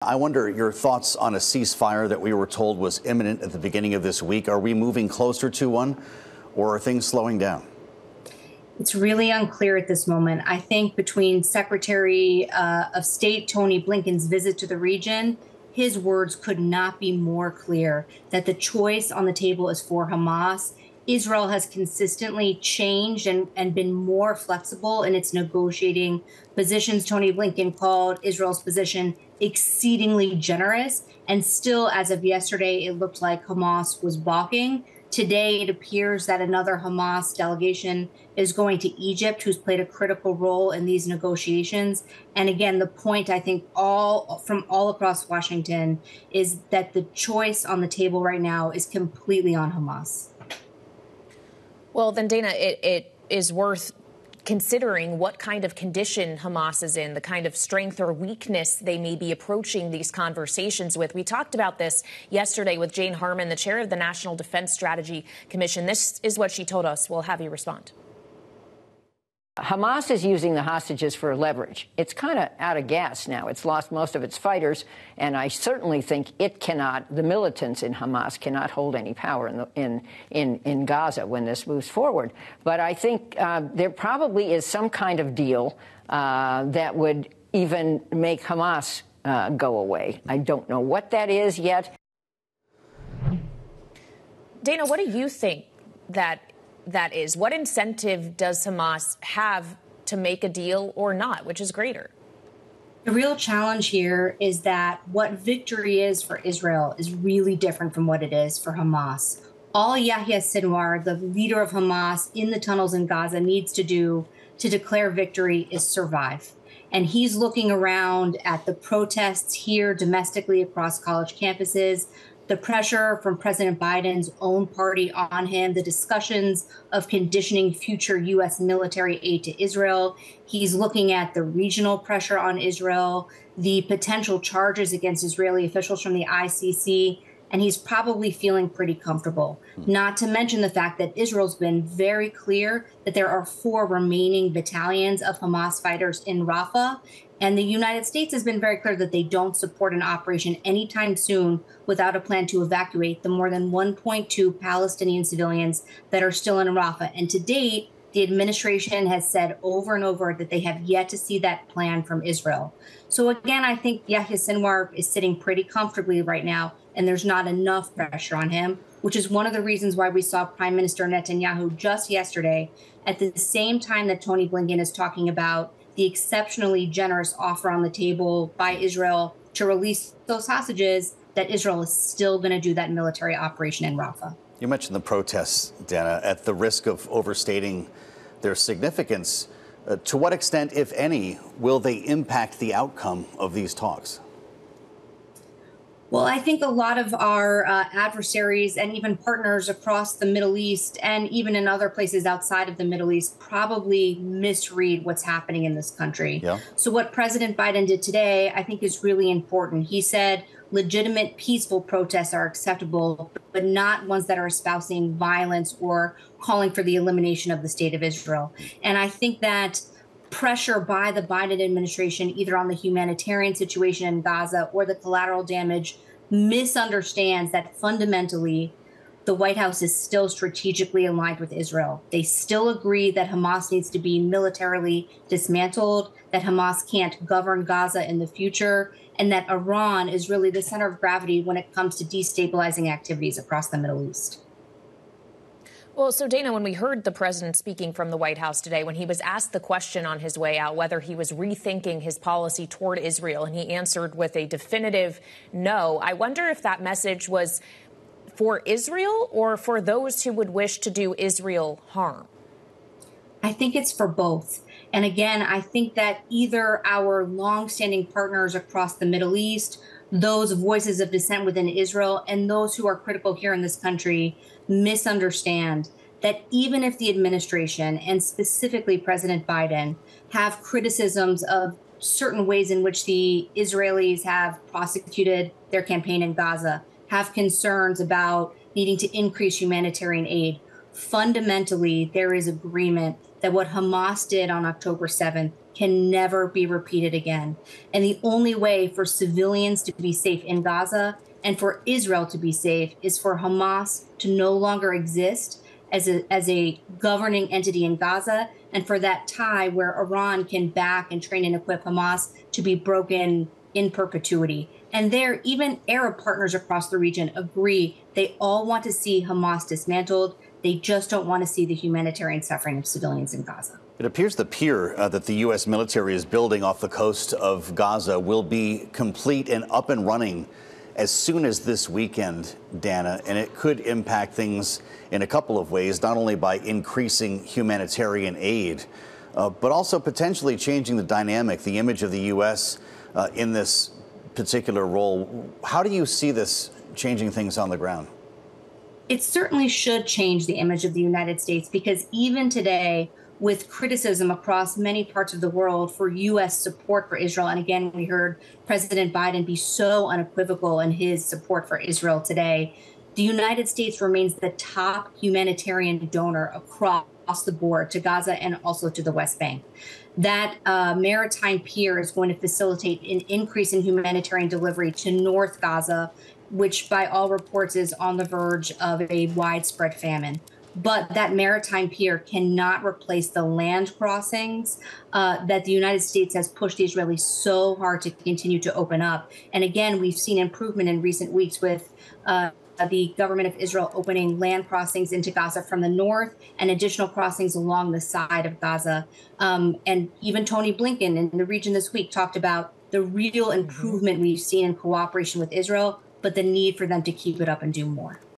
I wonder your thoughts on a ceasefire that we were told was imminent at the beginning of this week. Are we moving closer to one, or are things slowing down? It's really unclear at this moment. I think between Secretary of State Tony Blinken's visit to the region, his words could not be more clear that the choice on the table is for Hamas. Israel has consistently changed and been more flexible in its negotiating positions. Tony Blinken called Israel's position exceedingly generous. And still, as of yesterday, it looked like Hamas was balking. Today, it appears that another Hamas delegation is going to Egypt, who's played a critical role in these negotiations. And again, the point, I think, from all across Washington is that the choice on the table right now is completely on Hamas. Well, then, Dana, it is worth considering what kind of condition Hamas is in, the kind of strength or weakness they may be approaching these conversations with. We talked about this yesterday with Jane Harman, the chair of the National Defense Strategy Commission. This is what she told us. We'll have you respond. Hamas is using the hostages for leverage. It's kind of out of gas now. It's lost most of its fighters, and I certainly think the militants in Hamas cannot hold any power in Gaza when this moves forward. But I think there probably is some kind of deal that would even make Hamas go away. I don't know what that is yet. Dana, what do you think that is? What incentive does Hamas have to make a deal or not? Which is greater? The real challenge here is that what victory is for Israel is really different from what it is for Hamas. All Yahya Sinwar, the leader of Hamas in the tunnels in Gaza, needs to do to declare victory is survive. And he's looking around at the protests here domestically across college campuses, the pressure from President Biden's own party on him, the discussions of conditioning future U.S. military aid to Israel. He's looking at the regional pressure on Israel, the potential charges against Israeli officials from the ICC, and he's probably feeling pretty comfortable. Not to mention the fact that Israel's been very clear that there are 4 remaining battalions of Hamas fighters in Rafah. And the United States has been very clear that they don't support an operation anytime soon without a plan to evacuate the more than 1.2 Palestinian civilians that are still in Rafah. And to date, the administration has said over and over that they have yet to see that plan from Israel. So again, I think Yahya Sinwar is sitting pretty comfortably right now, and there's not enough pressure on him, which is one of the reasons why we saw Prime Minister Netanyahu just yesterday, at the same time that Tony Blinken is talking about the exceptionally generous offer on the table by Israel to release those hostages, that Israel is still going to do that military operation in Rafah. You mentioned the protests, Dana, at the risk of overstating their significance. To what extent, if any, will they impact the outcome of these talks? Well, I think a lot of our adversaries and even partners across the Middle East and even in other places outside of the Middle East probably misread what's happening in this country. Yeah. So what President Biden did today, I think, is really important. He said legitimate, peaceful protests are acceptable, but not ones that are espousing violence or calling for the elimination of the state of Israel. And I think that pressure by the Biden administration, either on the humanitarian situation in Gaza or the collateral damage, misunderstands that fundamentally the White House is still strategically aligned with Israel. They still agree that Hamas needs to be militarily dismantled, that Hamas can't govern Gaza in the future, and that Iran is really the center of gravity when it comes to destabilizing activities across the Middle East. Well, so, Dana, when we heard the president speaking from the White House today, when he was asked the question on his way out whether he was rethinking his policy toward Israel, and he answered with a definitive no, I wonder if that message was for Israel or for those who would wish to do Israel harm. I think it's for both. And again, I think that either our longstanding partners across the Middle East, those voices of dissent within Israel, and those who are critical here in this country misunderstand that even if the administration and specifically President Biden have criticisms of certain ways in which the Israelis have prosecuted their campaign in Gaza, have concerns about needing to increase humanitarian aid, fundamentally there is agreement that what Hamas did on October 7th can never be repeated again. And the only way for civilians to be safe in Gaza and for Israel to be safe is for Hamas to no longer exist as a governing entity in Gaza, and for that tie where Iran can back and train and equip Hamas to be broken in perpetuity. And there, even Arab partners across the region agree they all want to see Hamas dismantled. They just don't want to see the humanitarian suffering of civilians in Gaza. It appears the pier that the U.S. military is building off the coast of Gaza will be complete and up and running as soon as this weekend, Dana, and it could impact things in a couple of ways, not only by increasing humanitarian aid, but also potentially changing the dynamic, the image of the U.S. In this particular role. How do you see this changing things on the ground? It certainly should change the image of the United States, because even today, with criticism across many parts of the world for U.S. support for Israel. And again, we heard President Biden be so unequivocal in his support for Israel today. The United States remains the top humanitarian donor across the board to Gaza and also to the West Bank. That maritime pier is going to facilitate an increase in humanitarian delivery to North Gaza, which by all reports is on the verge of a widespread famine. But that maritime pier cannot replace the land crossings that the United States has pushed the Israelis so hard to continue to open up. And again, we've seen improvement in recent weeks with the government of Israel opening land crossings into Gaza from the north and additional crossings along the side of Gaza. And even Tony Blinken in the region this week talked about the real improvement we've seen in cooperation with Israel, but the need for them to keep it up and do more.